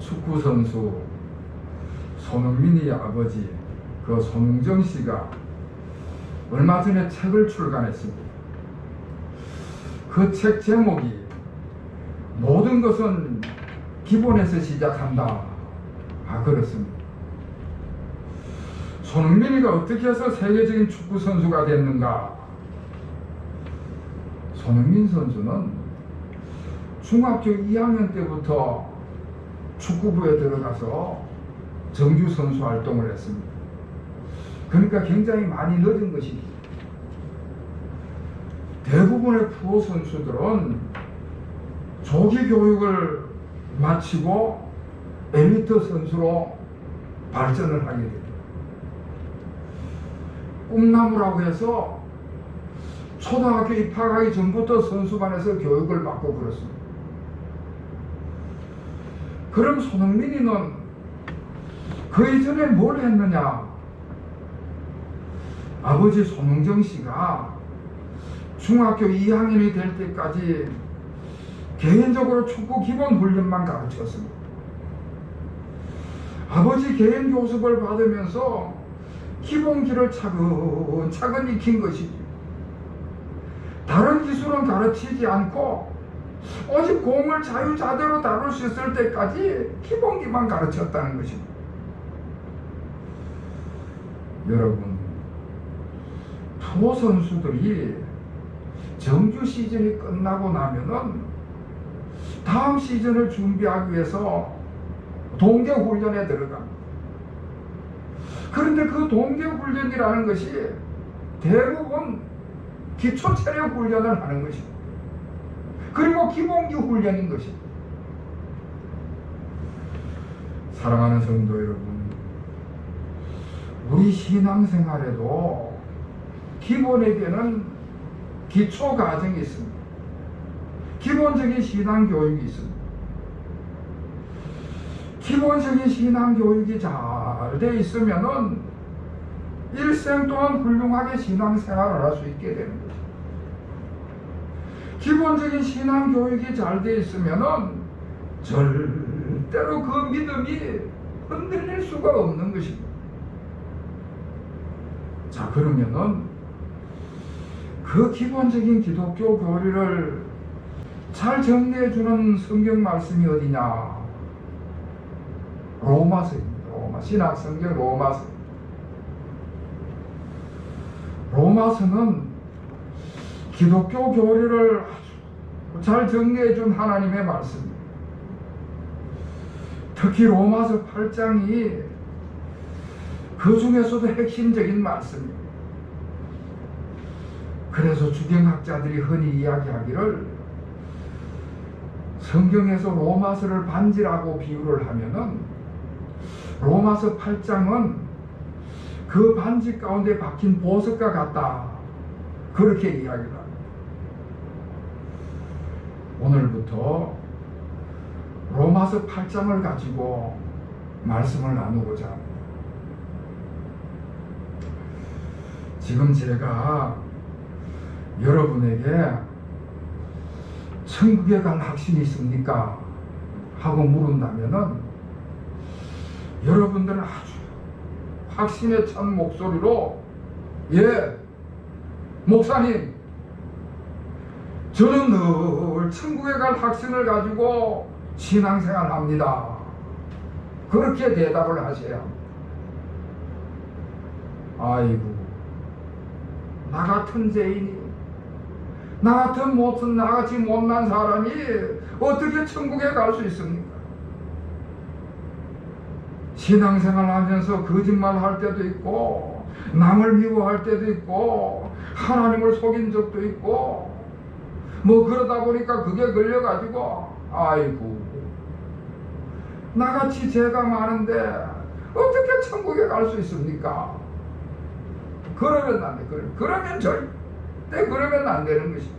축구선수 손흥민의 아버지 그 손흥정 씨가 얼마 전에 책을 출간했습니다. 그 책 제목이 모든 것은 기본에서 시작한다. 그렇습니다. 손흥민이가 어떻게 해서 세계적인 축구 선수가 됐는가? 손흥민 선수는 중학교 2학년 때부터 축구부에 들어가서 정규 선수 활동을 했습니다. 그러니까 굉장히 많이 늦은 것이죠. 대부분의 프로 선수들은 조기 교육을 마치고 엘리트 선수로 발전을 하게 됩니다. 꿈나무라고 해서 초등학교 입학하기 전부터 선수반에서 교육을 받고 그렇습니다. 그럼 손흥민이는 그 이전에 뭘 했느냐? 아버지 손흥정 씨가 중학교 2학년이 될 때까지 개인적으로 축구 기본 훈련만 가르쳤습니다. 아버지 개인 교습을 받으면서 기본기를 차근차근 익힌 것이지, 다른 기술은 가르치지 않고 오직 공을 자유자재로 다룰 수 있을 때까지 기본기만 가르쳤다는 것입니다. 여러분, 프로 선수들이 정규 시즌이 끝나고 나면은 다음 시즌을 준비하기 위해서 동계 훈련에 들어갑니다. 그런데 그 동계 훈련이라는 것이 대부분 기초 체력 훈련을 하는 것입니다. 그리고 기본기 훈련인 것입니다. 사랑하는 성도 여러분, 우리 신앙생활에도 기본에게는 기초 과정이 있습니다. 기본적인 신앙 교육이 있습니다. 기본적인 신앙 교육이 잘 돼 있으면은 일생 동안 훌륭하게 신앙생활을 할 수 있게 되는 거죠. 기본적인 신앙 교육이 잘 돼 있으면은 절대로 그 믿음이 흔들릴 수가 없는 것입니다. 자, 그러면은 그 기본적인 기독교 교리를 잘 정리해주는 성경 말씀이 어디냐? 로마서입니다. 신학 성경 로마서. 로마서는 기독교 교리를 잘 정리해준 하나님의 말씀입니다. 특히 로마서 8장이 그 중에서도 핵심적인 말씀입니다. 그래서 주경학자들이 흔히 이야기하기를 성경에서 로마서를 반지라고 비유를 하면은 로마서 8장은 그 반지 가운데 박힌 보석과 같다. 그렇게 이야기를 합니다. 오늘부터 로마서 8장을 가지고 말씀을 나누고자 합니다. 지금 제가 여러분에게 천국에 갈 확신이 있습니까? 하고 물은다면은 여러분들은 아주 확신에 찬 목소리로, 예, 목사님, 저는 늘 천국에 갈 확신을 가지고 신앙생활 합니다. 그렇게 대답을 하셔야 합니다. 아이고, 나 같은 죄인이, 나같이 못난 사람이 어떻게 천국에 갈 수 있습니까? 신앙생활 하면서 거짓말 할 때도 있고, 남을 미워할 때도 있고, 하나님을 속인 적도 있고, 뭐 그러다 보니까 그게 걸려가지고, 아이고, 나같이 죄가 많은데 어떻게 천국에 갈 수 있습니까? 그러면 안 돼. 그러면 절대 그러면 안 되는 것입니다.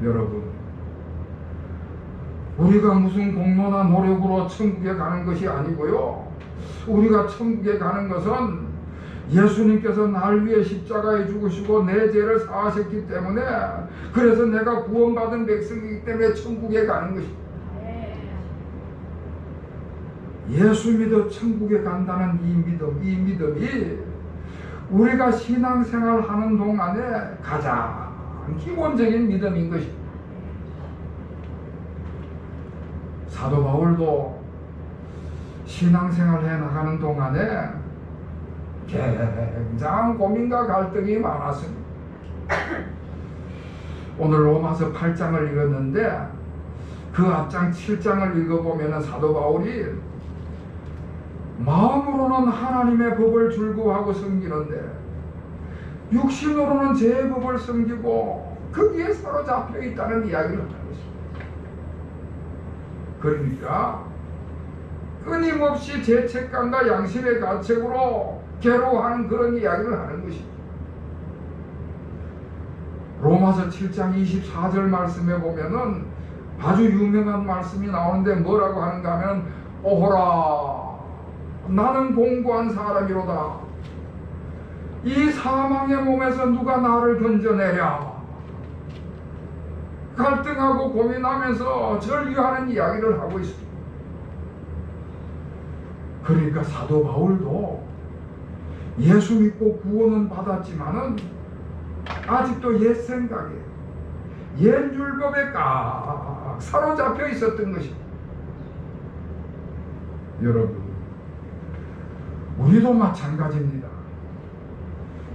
여러분, 우리가 무슨 공로나 노력으로 천국에 가는 것이 아니고요, 우리가 천국에 가는 것은 예수님께서 날 위해 십자가에 죽으시고 내 죄를 사하셨기 때문에, 그래서 내가 구원받은 백성이기 때문에 천국에 가는 것입니다. 예수 믿어 천국에 간다는 이 믿음이 우리가 신앙생활 하는 동안에 가장 기본적인 믿음인 것입니다. 사도 바울도 신앙생활 해 나가는 동안에 굉장한 고민과 갈등이 많았습니다. 오늘 로마서 8장을 읽었는데 그 앞장 7장을 읽어보면 사도 바울이 마음으로는 하나님의 법을 줄구하고 섬기는데 육신으로는 제 법을 섬기고 거기에 사로잡혀 있다는 이야기를 하는 것입니다. 그러니까 끊임없이 죄책감과 양심의 가책으로 괴로워하는 그런 이야기를 하는 것입니다. 로마서 7장 24절 말씀에 보면은 아주 유명한 말씀이 나오는데 뭐라고 하는가 하면 오호라 나는 공고한 사람이로다. 이 사망의 몸에서 누가 나를 건져내랴. 갈등하고 고민하면서 절규하는 이야기를 하고 있습니다. 그러니까 사도 바울도 예수 믿고 구원은 받았지만은 아직도 옛 생각에 옛 율법에 꽉 사로잡혀 있었던 것입니다. 여러분, 우리도 마찬가지입니다.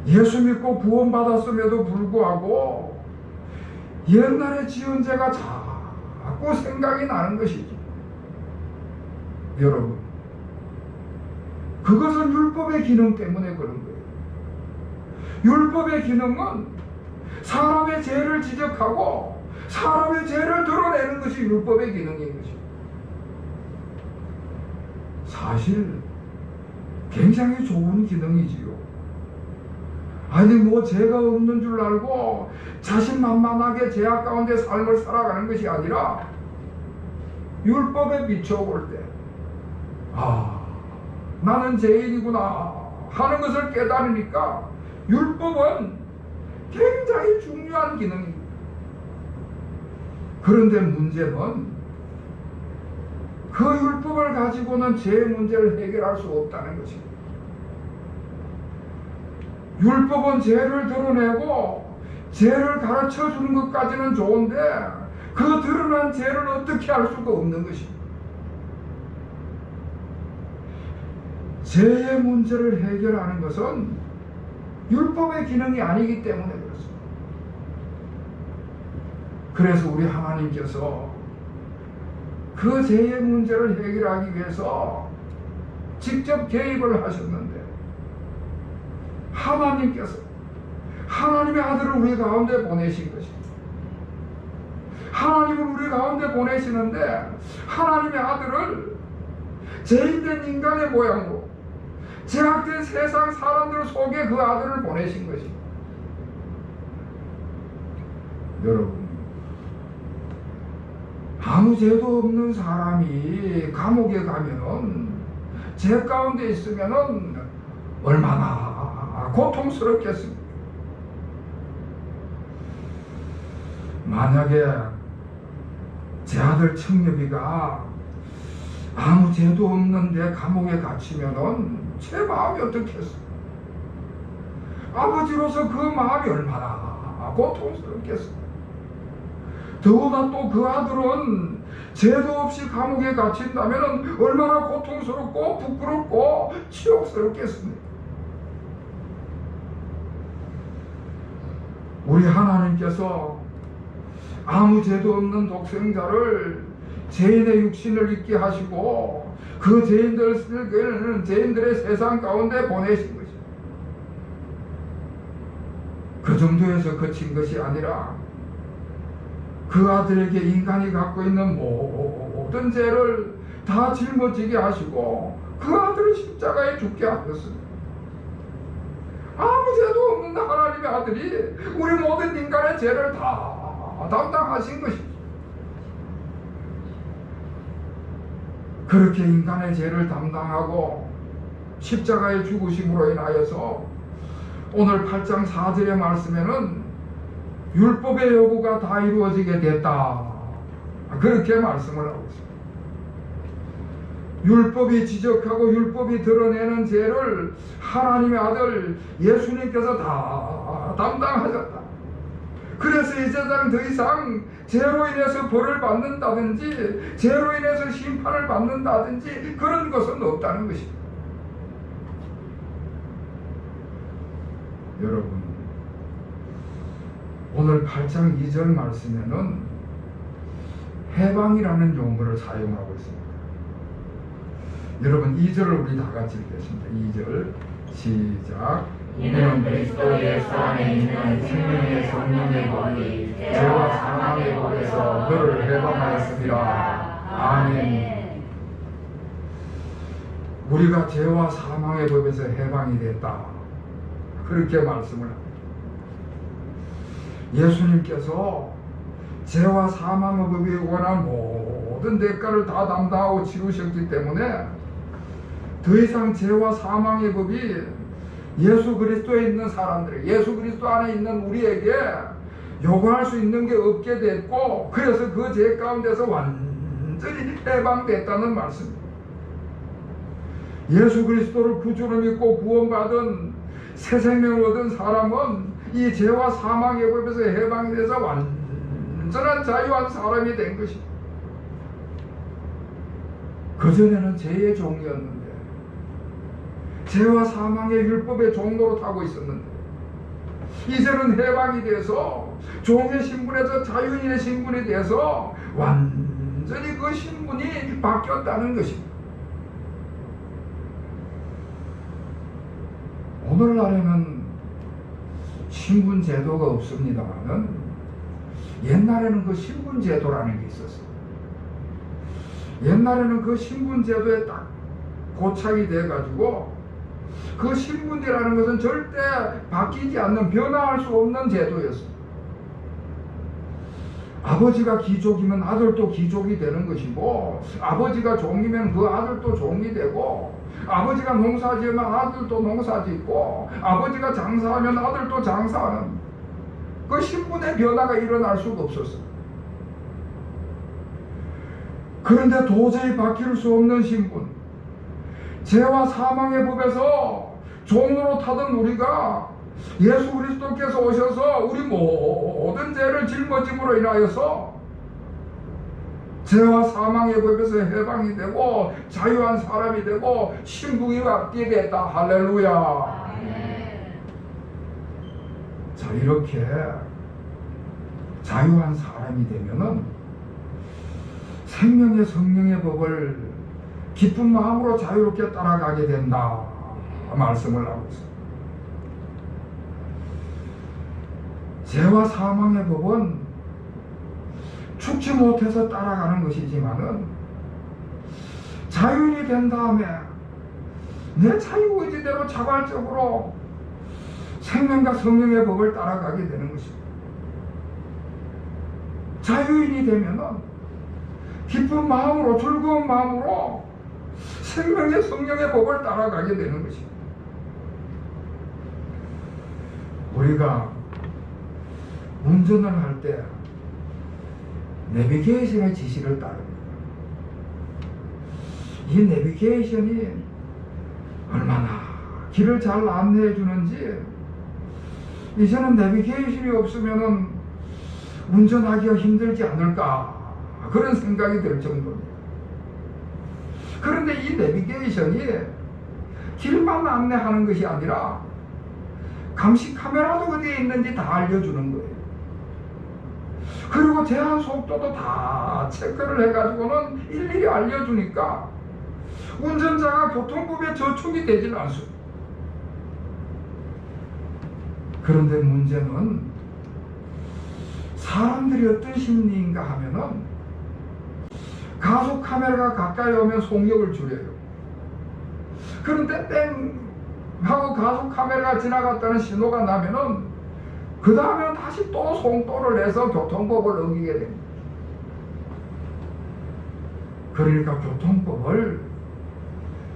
예수 믿고 구원받았음에도 불구하고 옛날에 지은 죄가 자꾸 생각이 나는 것이죠. 여러분, 그것은 율법의 기능 때문에 그런 거예요. 율법의 기능은 사람의 죄를 지적하고 사람의 죄를 드러내는 것이 율법의 기능인 것입니다. 사실 굉장히 좋은 기능이지요. 아니 뭐 죄가 없는 줄 알고 자신만만하게 죄악 가운데 삶을 살아가는 것이 아니라 율법에 비춰볼 때 나는 죄인이구나 하는 것을 깨달으니까 율법은 굉장히 중요한 기능입니다. 그런데 문제는 그 율법을 가지고는 죄 문제를 해결할 수 없다는 것입니다. 율법은 죄를 드러내고 죄를 가르쳐 주는 것까지는 좋은데 그 드러난 죄를 어떻게 할 수가 없는 것입니다. 죄의 문제를 해결하는 것은 율법의 기능이 아니기 때문에 그렇습니다. 그래서 우리 하나님께서 그 죄의 문제를 해결하기 위해서 직접 개입을 하셨는데 하나님께서 하나님의 아들을 우리 가운데 보내신 것입니다. 하나님을 우리 가운데 보내시는데 하나님의 아들을 죄인된 인간의 모양으로 죄악된 세상 사람들 속에 그 아들을 보내신 것입니다. 여러분, 아무 죄도 없는 사람이 감옥에 가면은 죄 가운데 있으면은 얼마나 고통스럽겠습니까? 만약에 제 아들 청엽이가 아무 죄도 없는데 감옥에 갇히면은 제 마음이 어떻겠어요? 아버지로서 그 마음이 얼마나 고통스럽겠어요? 더구나 또 그 아들은 죄도 없이 감옥에 갇힌다면 얼마나 고통스럽고 부끄럽고 치욕스럽겠습니까? 우리 하나님께서 아무 죄도 없는 독생자를 죄인의 육신을 입게 하시고 그 죄인들의 세상 가운데 보내신 것입니다. 그 정도에서 그친 것이 아니라 그 아들에게 인간이 갖고 있는 모든 죄를 다 짊어지게 하시고 그 아들을 십자가에 죽게 하셨습니다. 아무 죄도 없는 하나님의 아들이 우리 모든 인간의 죄를 다 담당하신 것입니다. 그렇게 인간의 죄를 담당하고 십자가에 죽으심으로 인하여서 오늘 8장 4절의 말씀에는 율법의 요구가 다 이루어지게 됐다, 그렇게 말씀을 하고 있습니다. 율법이 지적하고 율법이 드러내는 죄를 하나님의 아들 예수님께서 다 담당하셨다. 그래서 이 세상 더 이상 죄로 인해서 벌을 받는다든지 죄로 인해서 심판을 받는다든지 그런 것은 없다는 것입니다. 여러분, 오늘 8장 2절 말씀에는 해방이라는 용어를 사용하고 있습니다. 여러분, 2절을 우리 다 같이 읽겠습니다. 2절 시작. 이는 그리스도 예수 안에 있는 생명의 성령의 법이 죄와 사망의 법에서 너를 해방하였습니다. 아멘. 우리가 죄와 사망의 법에서 해방이 됐다, 그렇게 말씀을 합니다. 예수님께서 죄와 사망의 법이 원한 모든 대가를 다 담당하고 치르셨기 때문에 더 이상 죄와 사망의 법이 예수 그리스도에 있는 사람들, 예수 그리스도 안에 있는 우리에게 요구할 수 있는 게 없게 됐고, 그래서 그 죄 가운데서 완전히 해방됐다는 말씀입니다. 예수 그리스도를 구주로 믿고 구원받은 새 생명을 얻은 사람은 이 죄와 사망의 법에서 해방이 돼서 완전한 자유한 사람이 된 것입니다. 그전에는 죄의 종이었는데, 죄와 사망의 율법의 종로로 타고 있었는데, 이제는 해방이 돼서 종의 신분에서 자유인의 신분이 돼서 완전히 그 신분이 바뀌었다는 것입니다. 오늘날에는 신분 제도가 없습니다만은 옛날에는 그 신분 제도라는 게 있었어요. 옛날에는 그 신분 제도에 딱 고착이 돼 가지고 그 신분이라는 것은 절대 바뀌지 않는, 변화할 수 없는 제도였어요. 아버지가 귀족이면 아들도 귀족이 되는 것이고, 아버지가 종이면 그 아들도 종이 되고, 아버지가 농사지으면 아들도 농사짓고, 아버지가 장사하면 아들도 장사하는, 그 신분의 변화가 일어날 수가 없었어요. 그런데 도저히 바뀔 수 없는 신분, 죄와 사망의 법에서 종으로 타던 우리가 예수 그리스도께서 오셔서 우리 모든 죄를 짊어짐으로 인하여서 죄와 사망의 법에서 해방이 되고 자유한 사람이 되고 신분이 받게 됐다. 할렐루야. 자, 이렇게 자유한 사람이 되면은 생명의 성령의 법을 기쁜 마음으로 자유롭게 따라가게 된다 말씀을 하고 있습니다. 죄와 사망의 법은 죽지 못해서 따라가는 것이지만은 자유인이 된 다음에 내 자유의지대로 자발적으로 생명과 성령의 법을 따라가게 되는 것입니다. 자유인이 되면은 기쁜 마음으로, 즐거운 마음으로 생명의 성령의 법을 따라가게 되는 것입니다. 우리가 운전을 할 때 내비게이션의 지시를 따릅니다. 이 내비게이션이 얼마나 길을 잘 안내해 주는지, 이제는 내비게이션이 없으면은 운전하기가 힘들지 않을까, 그런 생각이 들 정도입니다. 그런데 이 내비게이션이 길만 안내하는 것이 아니라 감시 카메라도 어디에 있는지 다 알려주는 거예요. 그리고 제한 속도도 다 체크를 해가지고는 일일이 알려주니까 운전자가 교통법에 저촉이 되지는 않습니다. 그런데 문제는 사람들이 어떤 심리인가 하면은 가속 카메라가 가까이 오면 속력을 줄여요. 그런데 땡 하고 가속 카메라가 지나갔다는 신호가 나면은 그 다음에 다시 또 속도를 내서 교통법을 어기게 됩니다. 그러니까 교통법을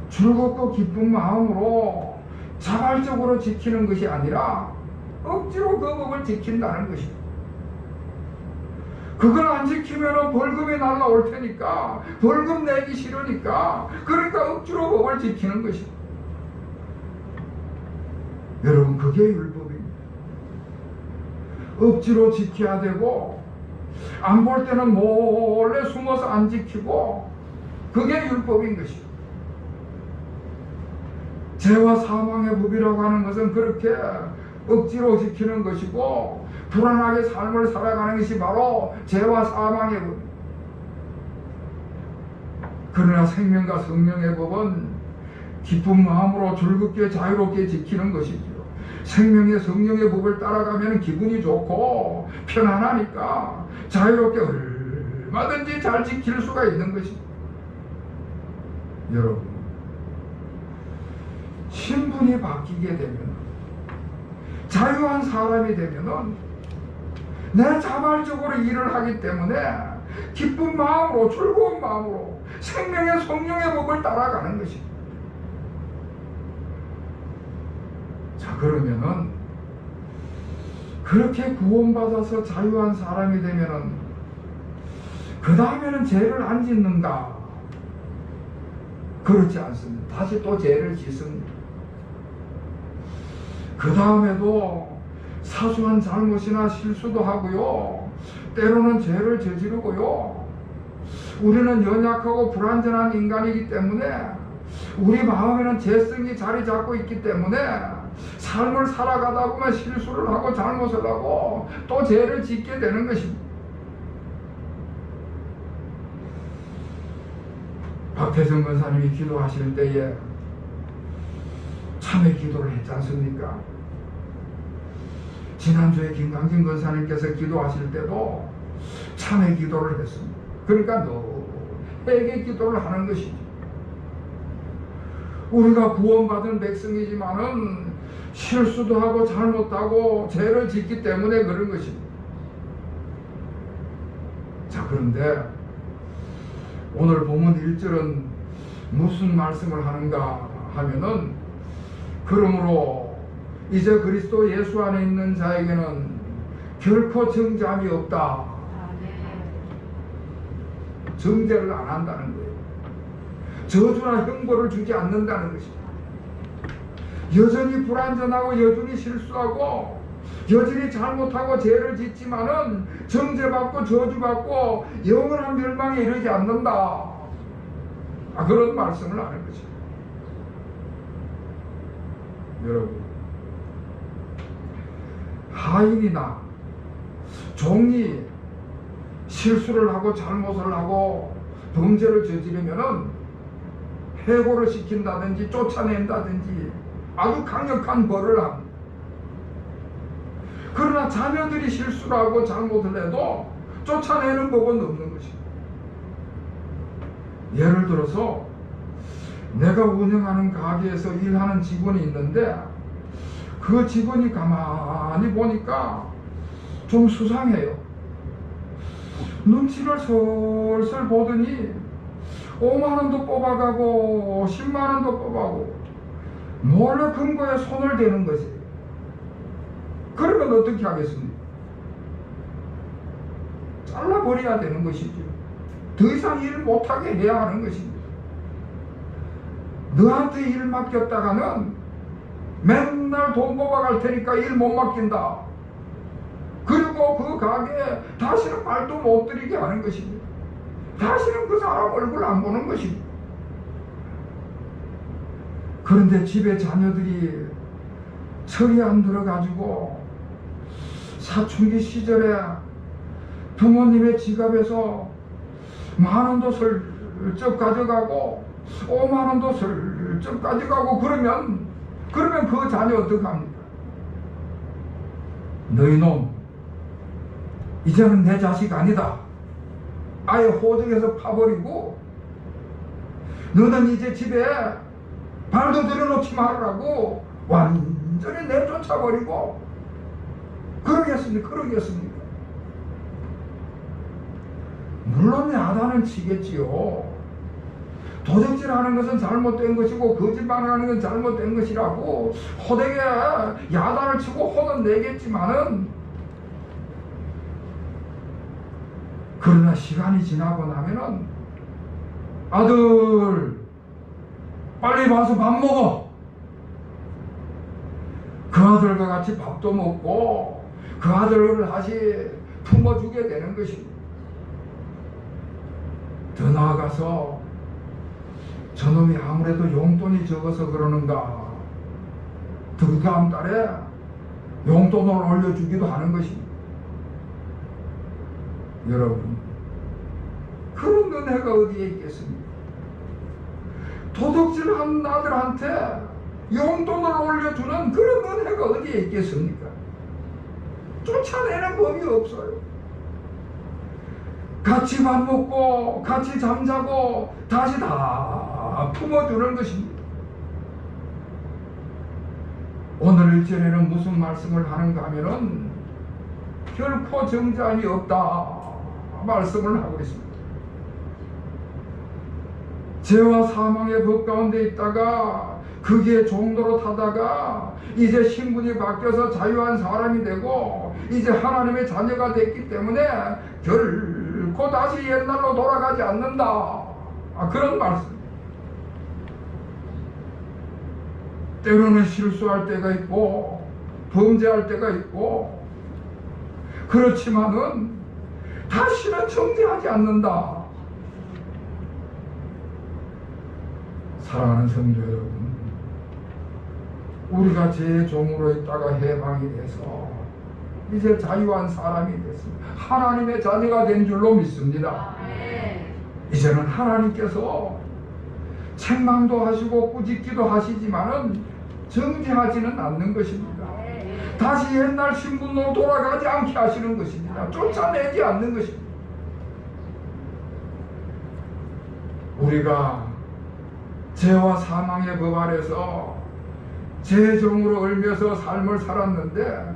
즐겁고 기쁜 마음으로 자발적으로 지키는 것이 아니라 억지로 그 법을 지킨다는 것입니다. 그걸 안 지키면 벌금이 날라올 테니까, 벌금 내기 싫으니까, 그러니까 억지로 법을 지키는 것이. 여러분, 그게 율법입니다. 억지로 지켜야 되고, 안 볼 때는 몰래 숨어서 안 지키고, 그게 율법인 것이요. 죄와 사망의 법이라고 하는 것은 그렇게 억지로 지키는 것이고, 불안하게 삶을 살아가는 것이 바로 죄와 사망의 법. 그러나 생명과 성령의 법은 기쁜 마음으로 즐겁게 자유롭게 지키는 것이지요. 생명의 성령의 법을 따라가면 기분이 좋고 편안하니까 자유롭게 얼마든지 잘 지킬 수가 있는 것입니다. 여러분, 신분이 바뀌게 되면, 자유한 사람이 되면은 내 자발적으로 일을 하기 때문에 기쁜 마음으로, 즐거운 마음으로 생명의 성령의 법을 따라가는 것입니다. 자, 그러면은 그렇게 구원받아서 자유한 사람이 되면은 그 다음에는 죄를 안 짓는가? 그렇지 않습니다. 다시 또 죄를 짓습니다. 그 다음에도 사소한 잘못이나 실수도 하고요, 때로는 죄를 저지르고요. 우리는 연약하고 불완전한 인간이기 때문에, 우리 마음에는 죄성이 자리 잡고 있기 때문에 삶을 살아가다 보면 실수를 하고 잘못을 하고 또 죄를 짓게 되는 것입니다. 박태정 권사님이 기도하실 때에 참회 기도를 했지 않습니까? 지난주에 김강진 권사님께서 기도하실 때도 참회 기도를 했습니다. 그러니까 회개 기도를 하는 것이죠. 우리가 구원받은 백성이지만은 실수도 하고 잘못하고 죄를 짓기 때문에 그런 것입니다. 자, 그런데 오늘 본문 1절은 무슨 말씀을 하는가 하면은, 그러므로 이제 그리스도 예수 안에 있는 자에게는 결코 정죄함이 없다. 정죄를 안 한다는 거예요. 저주나 형벌을 주지 않는다는 것입니다. 여전히 불완전하고 여전히 실수하고 여전히 잘못하고 죄를 짓지만은 정죄받고 저주받고 영원한 멸망에 이르지 않는다. 그런 말씀을 하는 것입니다. 여러분, 하인이나 종이 실수를 하고 잘못을 하고 범죄를 저지르면은 해고를 시킨다든지 쫓아낸다든지 아주 강력한 벌을 합니다. 그러나 자녀들이 실수를 하고 잘못을 해도 쫓아내는 법은 없는 것입니다. 예를 들어서 내가 운영하는 가게에서 일하는 직원이 있는데, 그 직원이 가만히 보니까 좀 수상해요. 눈치를 슬슬 보더니 5만원도 뽑아가고 10만원도 뽑아가고 몰래 금고에 손을 대는 거지. 그러면 어떻게 하겠습니까? 잘라버려야 되는 것이죠. 더 이상 일 못하게 해야 하는 것입니다. 너한테 일 맡겼다가는 맨날 돈 뽑아갈 테니까 일 못 맡긴다. 그리고 그 가게에 다시는 말도 못 들이게 하는 것입니다. 다시는 그 사람 얼굴 안 보는 것입니다. 그런데 집에 자녀들이 철이 안 들어가지고 사춘기 시절에 부모님의 지갑에서 10,000원도 슬쩍 가져가고 50,000원도 슬쩍 가져가고 그러면 그 자녀 어떡합니까? 너희 놈, 이제는 내 자식 아니다. 아예 호적에서 파버리고 너는 이제 집에 발도 들여놓지 말으라고 완전히 내쫓아버리고 그러겠습니까? 물론 아다는 치겠지요. 도적질하는 것은 잘못된 것이고 거짓말하는 건 잘못된 것이라고 호되게 야단을 치고 혼은 내겠지만은 그러나 시간이 지나고 나면은 아들 빨리 와서 밥 먹어. 그 아들과 같이 밥도 먹고 그 아들을 다시 품어주게 되는 것입니다. 더 나아가서 저놈이 아무래도 용돈이 적어서 그러는가 그 다음 달에 용돈을 올려주기도 하는 것입니다. 여러분, 그런 은혜가 어디에 있겠습니까? 도둑질한 아들한테 용돈을 올려주는 그런 은혜가 어디에 있겠습니까? 쫓아내는 법이 없어요. 같이 밥 먹고 같이 잠자고 다시 다 품어주는 것입니다. 오늘 일절에는 무슨 말씀을 하는가 하면은 결코 정죄함이 없다 말씀을 하고 있습니다. 죄와 사망의 법 가운데 있다가 거기에 종로로 타다가 이제 신분이 바뀌어서 자유한 사람이 되고 이제 하나님의 자녀가 됐기 때문에 결코 다시 옛날로 돌아가지 않는다. 그런 말씀. 때로는 실수할 때가 있고 범죄할 때가 있고 그렇지만은 다시는 정죄하지 않는다. 사랑하는 성도 여러분, 우리가 죄의 종으로 있다가 해방이 돼서 이제 자유한 사람이 됐습니다. 하나님의 자녀가 된 줄로 믿습니다. 이제는 하나님께서 책망도 하시고 꾸짖기도 하시지만은 정죄하지는 않는 것입니다. 다시 옛날 신분으로 돌아가지 않게 하시는 것입니다. 쫓아내지 않는 것입니다. 우리가 죄와 사망의 법 아래서 죄종으로 얽혀서 삶을 살았는데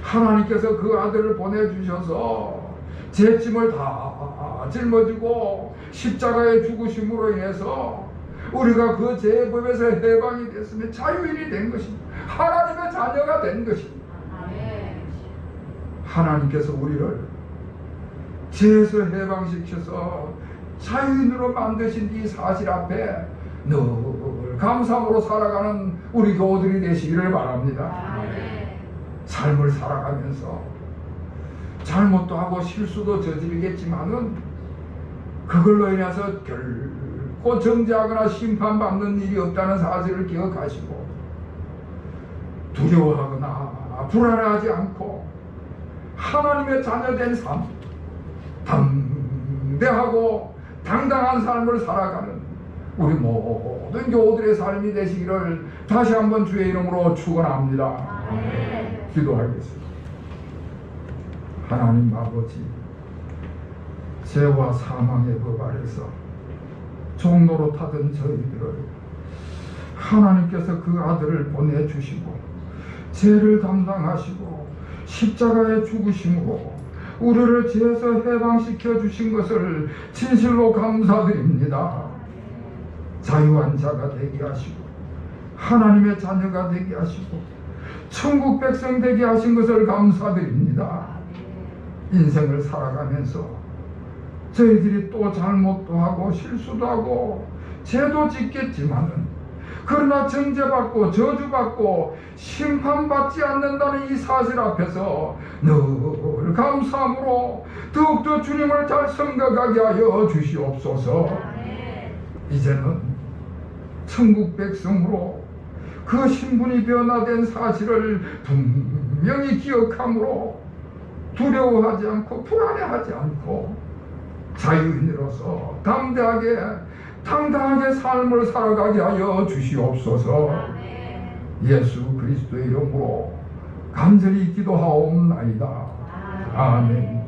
하나님께서 그 아들을 보내주셔서 죄짐을 다 짊어지고 십자가의 죽으심으로 인해서 우리가 그 죄의 법에서 해방이 됐으면 자유인이 된 것입니다. 하나님의 자녀가 된 것입니다. 하나님께서 우리를 죄에서 해방시켜서 자유인으로 만드신 이 사실 앞에 늘 감사함으로 살아가는 우리 교우들이 되시기를 바랍니다. 삶을 살아가면서 잘못도 하고 실수도 저지르겠지만은 그걸로 인해서 결코 정죄하거나 심판받는 일이 없다는 사실을 기억하시고 두려워하거나 불안하지 않고 하나님의 자녀된 삶, 담대하고 당당한 삶을 살아가는 우리 모든 교우들의 삶이 되시기를 다시 한번 주의 이름으로 축원합니다. 기도하겠습니다. 하나님 아버지, 죄와 사망의 법 아래서 종로로 타던 저희들을 하나님께서 그 아들을 보내주시고 죄를 담당하시고 십자가에 죽으심으로 우리를 죄에서 해방시켜 주신 것을 진실로 감사드립니다. 자유한 자가 되게 하시고 하나님의 자녀가 되게 하시고 천국 백성 되게 하신 것을 감사드립니다. 인생을 살아가면서 저희들이 또 잘못도 하고 실수도 하고 죄도 짓겠지만은 그러나 정죄받고 저주받고 심판받지 않는다는 이 사실 앞에서 늘 감사함으로 더욱더 주님을 잘 생각하게 하여 주시옵소서. 이제는 천국 백성으로 그 신분이 변화된 사실을 분명히 기억함으로 두려워하지 않고 불안해하지 않고 자유인으로서 담대하게 당당하게 삶을 살아가게 하여 주시옵소서. 예수 그리스도의 이름으로 간절히 기도하옵나이다. 아멘.